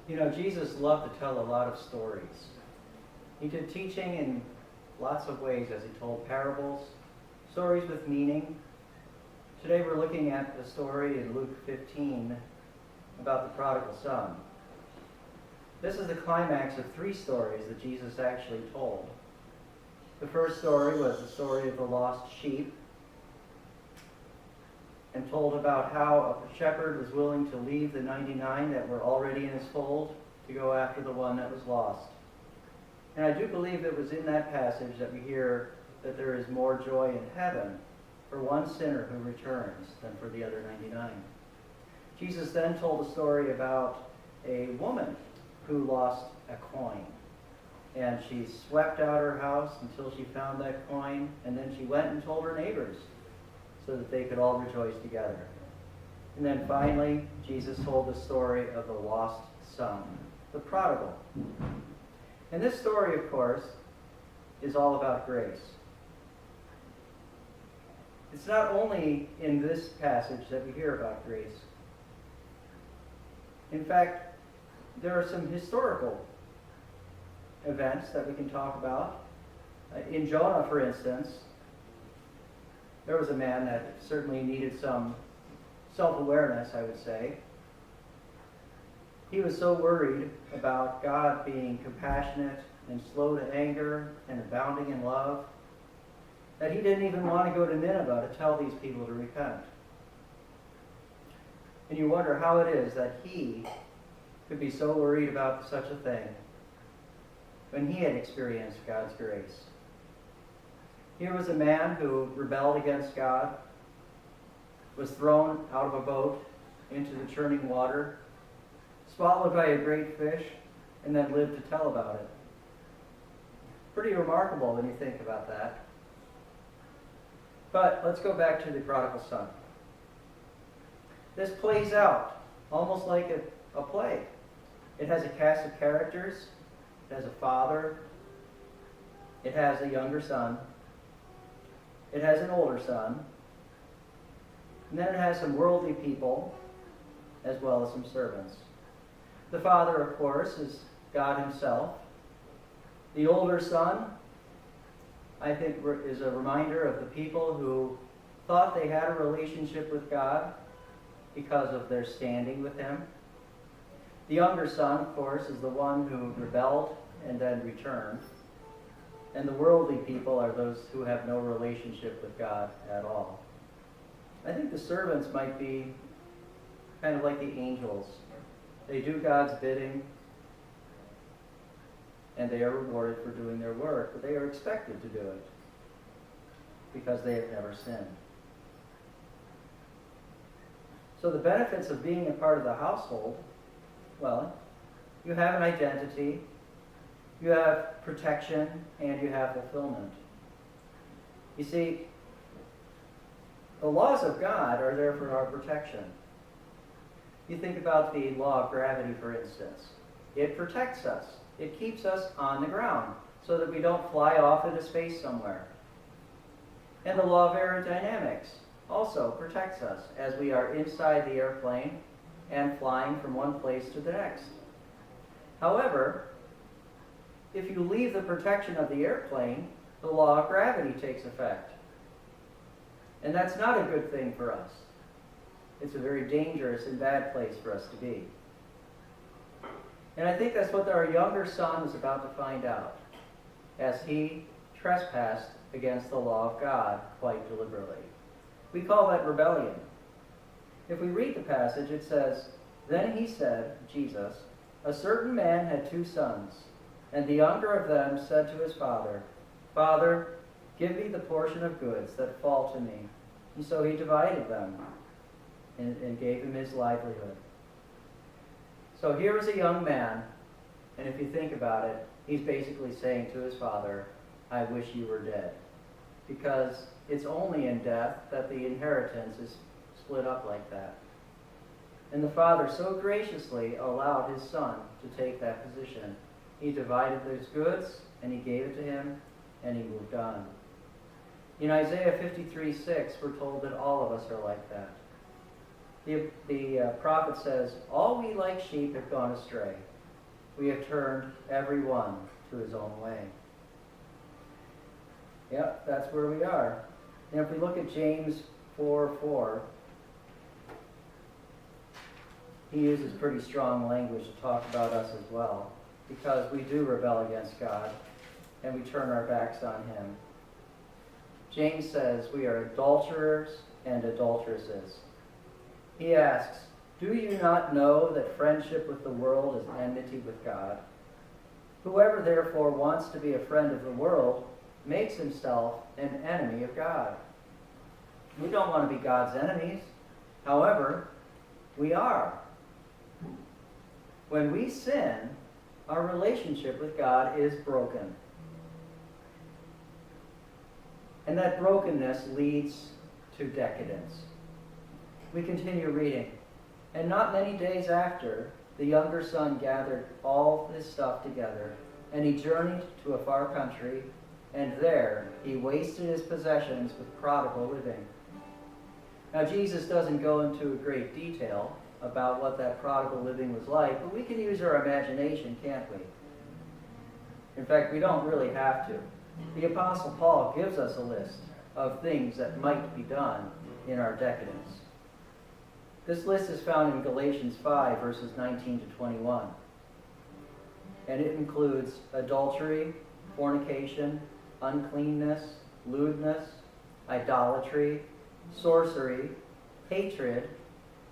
You know, Jesus loved to tell a lot of stories. He did teaching in lots of ways as he told parables, stories with meaning. Today we're looking at the story in Luke 15 about the prodigal son. This is the climax of 3 stories that Jesus actually told. The first story was the story of the lost sheep, and told about how a shepherd was willing to leave the 99 that were already in his fold to go after the one that was lost. And I do believe it was in that passage that we hear that there is more joy in heaven for one sinner who returns than for the other 99. Jesus then told a story about a woman who lost a coin. And she swept out her house until she found that coin, and then she went and told her neighbors so that they could all rejoice together. And then finally, Jesus told the story of the lost son, the prodigal. And this story, of course, is all about grace. It's not only in this passage that we hear about grace. In fact, there are some historical events that we can talk about. In Jonah, for instance, there was a man that certainly needed some self-awareness, I would say. He was so worried about God being compassionate and slow to anger and abounding in love that he didn't even want to go to Nineveh to tell these people to repent. And you wonder how it is that he could be so worried about such a thing when he had experienced God's grace. Here was a man who rebelled against God, was thrown out of a boat into the churning water, swallowed by a great fish, and then lived to tell about it. Pretty remarkable when you think about that. But let's go back to the prodigal son. This plays out almost like a play. It has a cast of characters. It has a father. It has a younger son. It has an older son. And then it has some worldly people as well as some servants. The father, of course, is God himself. The older son, I think, is a reminder of the people who thought they had a relationship with God because of their standing with him. The younger son, of course, is the one who rebelled and then returned. And the worldly people are those who have no relationship with God at all. I think the servants might be kind of like the angels. They do God's bidding, and they are rewarded for doing their work, but they are expected to do it because they have never sinned. So the benefits of being a part of the household, well, you have an identity, you have protection, and you have fulfillment. You see, the laws of God are there for our protection. You think about the law of gravity, for instance. It protects us. It keeps us on the ground so that we don't fly off into space somewhere. And the law of aerodynamics also protects us as we are inside the airplane and flying from one place to the next. However, if you leave the protection of the airplane, the law of gravity takes effect. And that's not a good thing for us. It's a very dangerous and bad place for us to be. And I think that's what our younger son is about to find out as he trespassed against the law of God quite deliberately. We call that rebellion. If we read the passage, it says, "Then he said," Jesus, "a certain man had 2 sons, and the younger of them said to his father, 'Father, give me the portion of goods that fall to me.' And so he divided them and gave him his livelihood." So here is a young man, and if you think about it, he's basically saying to his father, "I wish you were dead." Because it's only in death that the inheritance is split up like that. And the father so graciously allowed his son to take that position. He divided his goods, and he gave it to him, and he moved on. In Isaiah 53:6, we're told that all of us are like that. The prophet says, "All we like sheep have gone astray. We have turned every one to his own way. Yep, that's where we are. And if we look at James 4:4, he uses pretty strong language to talk about us as well, because we do rebel against God and we turn our backs on him. James says we are adulterers and adulteresses. He asks, "Do you not know that friendship with the world is enmity with God? Whoever therefore wants to be a friend of the world makes himself an enemy of God." We don't want to be God's enemies. However, we are. When we sin, our relationship with God is broken. And that brokenness leads to decadence. We continue reading. "And not many days after, the younger son gathered all his stuff together, and he journeyed to a far country, and there he wasted his possessions with prodigal living." Now, Jesus doesn't go into great detail about what that prodigal living was like, but we can use our imagination, can't we? In fact, we don't really have to. The Apostle Paul gives us a list of things that might be done in our decadence. This list is found in Galatians 5, verses 19 to 21. And it includes adultery, fornication, uncleanness, lewdness, idolatry, sorcery, hatred,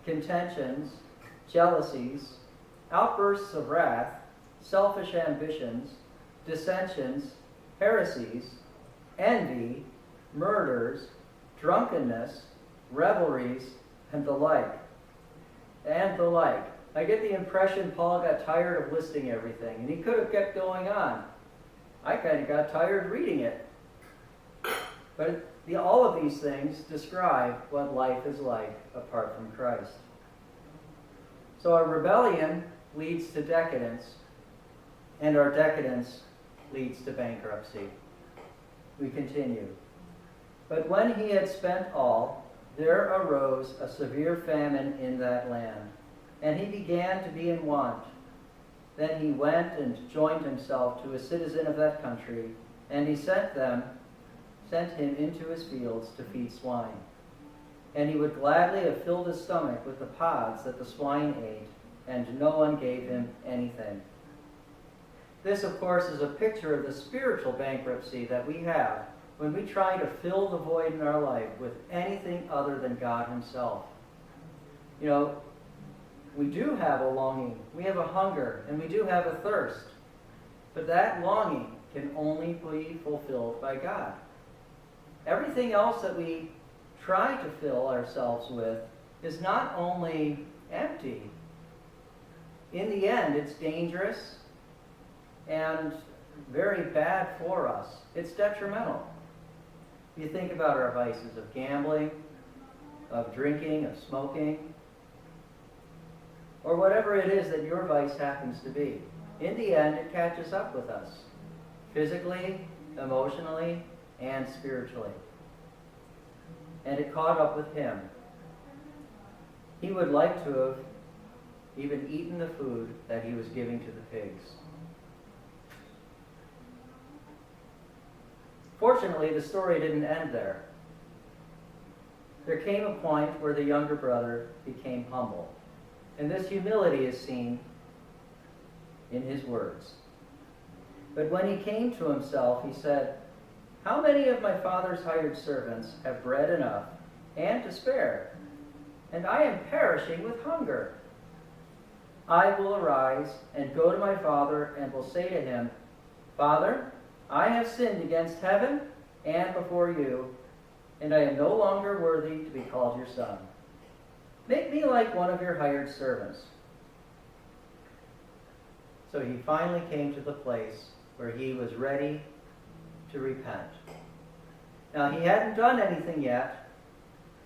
contentions, jealousies, outbursts of wrath, selfish ambitions, dissensions, heresies, envy, murders, drunkenness, revelries, and the like. And the like. I get the impression Paul got tired of listing everything, and he could have kept going on. I kind of got tired reading it. But all of these things describe what life is like apart from Christ. So our rebellion leads to decadence, and our decadence leads to bankruptcy. We continue. "But when he had spent all, there arose a severe famine in that land, and he began to be in want. Then he went and joined himself to a citizen of that country, and he sent him into his fields to feed swine. And he would gladly have filled his stomach with the pods that the swine ate, and no one gave him anything." This, of course, is a picture of the spiritual bankruptcy that we have when we try to fill the void in our life with anything other than God himself. You know, we do have a longing, we have a hunger, and we do have a thirst. But that longing can only be fulfilled by God. Everything else that we try to fill ourselves with is not only empty. In the end, it's dangerous and very bad for us. It's detrimental. You think about our vices of gambling, of drinking, of smoking, or whatever it is that your vice happens to be. In the end, it catches up with us, physically, emotionally, and spiritually. And it caught up with him. He would like to have even eaten the food that he was giving to the pigs. Fortunately, the story didn't end there. There came a point where the younger brother became humble. And this humility is seen in his words. "But when he came to himself, he said, 'How many of my father's hired servants have bread enough and to spare? And I am perishing with hunger. I will arise and go to my father and will say to him, Father, I have sinned against heaven and before you, and I am no longer worthy to be called your son. Make me like one of your hired servants.' So he finally came to the place where he was ready to repent. Now, he hadn't done anything yet.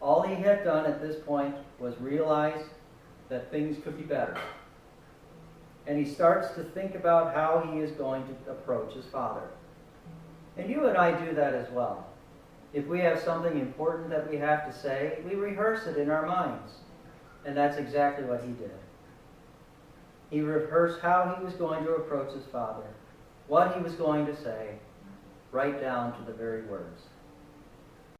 All he had done at this point was realize that things could be better. And he starts to think about how he is going to approach his father. And you and I do that as well. If we have something important that we have to say, we rehearse it in our minds. And that's exactly what he did. He rehearsed how he was going to approach his father, what he was going to say, right down to the very words.